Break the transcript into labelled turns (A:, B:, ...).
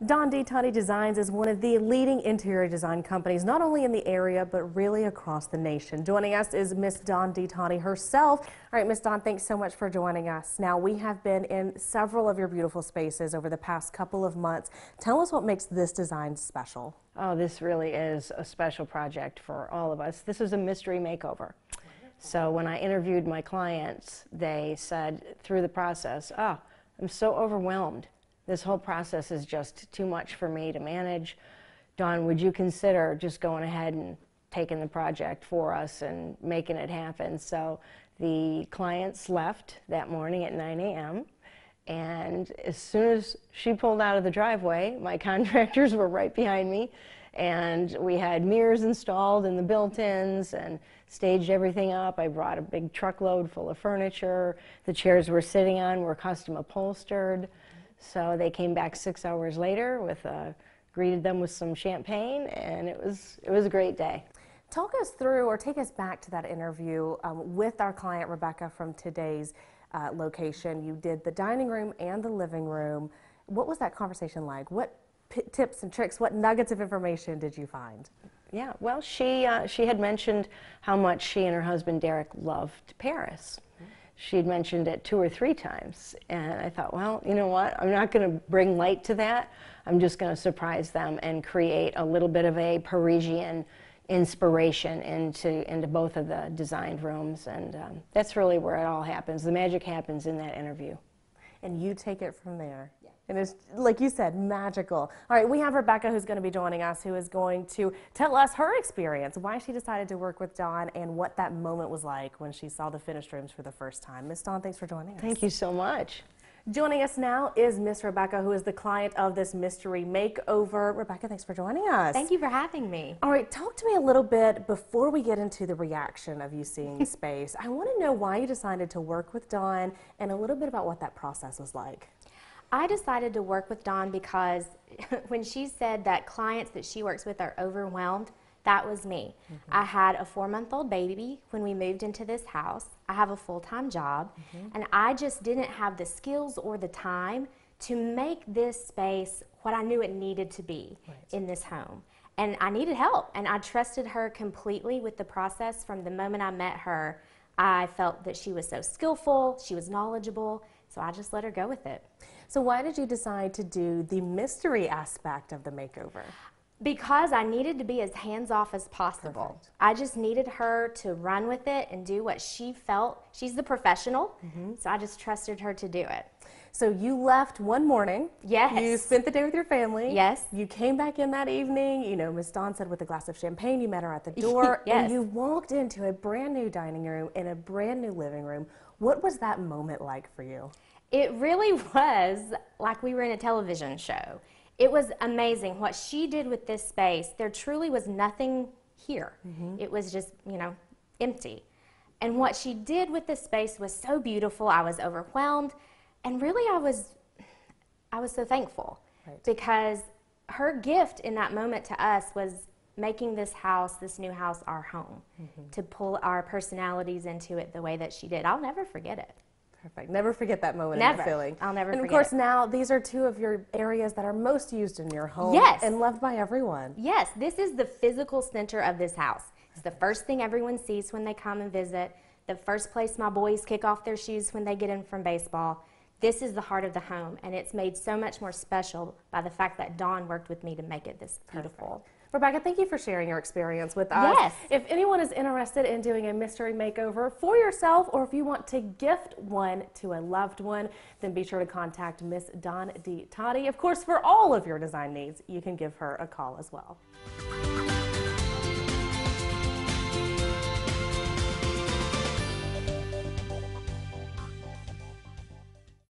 A: Dawn D. Totty Designs is one of the leading interior design companies, not only in the area, but really across the nation. Joining us is Miss Dawn D. Totty herself. All right, Miss Dawn, thanks so much for joining us. Now, we have been in several of your beautiful spaces over the past couple of months. Tell us what makes this design special.
B: Oh, this really is a special project for all of us. This is a mystery makeover. So when I interviewed my clients, they said through the process, oh, I'm so overwhelmed. This whole process is just too much for me to manage. Dawn, would you consider just going ahead and taking the project for us and making it happen? So the clients left that morning at 9 a.m. and as soon as she pulled out of the driveway, my contractors were right behind me, and we had mirrors installed in the built-ins and staged everything up. I brought a big truckload full of furniture. The chairs we're sitting on were custom upholstered. So they came back 6 hours later with greeted them with some champagne, and it was a great day.
A: Talk us through, or take us back to that interview with our client Rebecca from today's location. You did the dining room and the living room. What was that conversation like? What tips and tricks, what nuggets of information did you find?
B: Yeah, well, she had mentioned how much she and her husband Derek loved Paris. She had mentioned it 2 or 3 times, and I thought, well, you know what, I'm not going to bring light to that. I'm just going to surprise them and create a little bit of a Parisian inspiration into both of the designed rooms, and that's really where it all happens. The magic happens in that interview.
A: And you take it from there. Yeah. And it's, like you said, magical. All right, we have Rebecca who's going to be joining us, who is going to tell us her experience, why she decided to work with Dawn, and what that moment was like when she saw the finished rooms for the first time. Miss Dawn, thanks for joining us.
B: Thank you so much.
A: Joining us now is Miss Rebecca, who is the client of this mystery makeover. Rebecca, thanks for joining us.
C: Thank you for having me.
A: All right, talk to me a little bit before we get into the reaction of you seeing the space. I want to know why you decided to work with Dawn and a little bit about what that process was like.
C: I decided to work with Dawn because when she said that clients that she works with are overwhelmed, that was me. I had a 4-month-old baby when we moved into this house. I have a full-time job, and I just didn't have the skills or the time to make this space what I knew it needed to be in this home. And I needed help, and I trusted her completely with the process. From the moment I met her, I felt that she was so skillful, she was knowledgeable, so I just let her go with it.
A: So why did you decide to do the mystery aspect of the makeover?
C: Because I needed to be as hands-off as possible.
A: Perfect.
C: I just needed her to run with it and do what she felt. She's the professional, so I just trusted her to do it.
A: So you left one morning.
C: Yes.
A: You spent the day with your family.
C: Yes.
A: You came back in that evening. You know, Miss Dawn said with a glass of champagne, you met her at the door.
C: Yes.
A: And you walked into a brand new dining room and a brand new living room. What was that moment like for you?
C: It really was like we were in a television show. It was amazing what she did with this space. There truly was nothing here. It was just, you know, empty. And what she did with this space was so beautiful. I was overwhelmed, and really I was so thankful because her gift in that moment to us was making this house, this new house, our home, to pull our personalities into it the way that she did. I'll never forget it.
A: Perfect. Never forget that moment
C: Never.
A: and feeling.
C: I'll never
A: forget. And
C: forget
A: of course, now these are 2 of your areas that are most used in your home.
C: Yes.
A: And loved by everyone.
C: Yes, this is the physical center of this house. It's the first thing everyone sees when they come and visit. The first place my boys kick off their shoes when they get in from baseball. This is the heart of the home, and it's made so much more special by the fact that Dawn worked with me to make it this beautiful.
A: Perfect. Rebecca, thank you for sharing your experience with us.
C: Yes.
A: If anyone is interested in doing a mystery makeover for yourself, or if you want to gift one to a loved one, then be sure to contact Miss Dawn D. Totty. Of course, for all of your design needs, you can give her a call as well.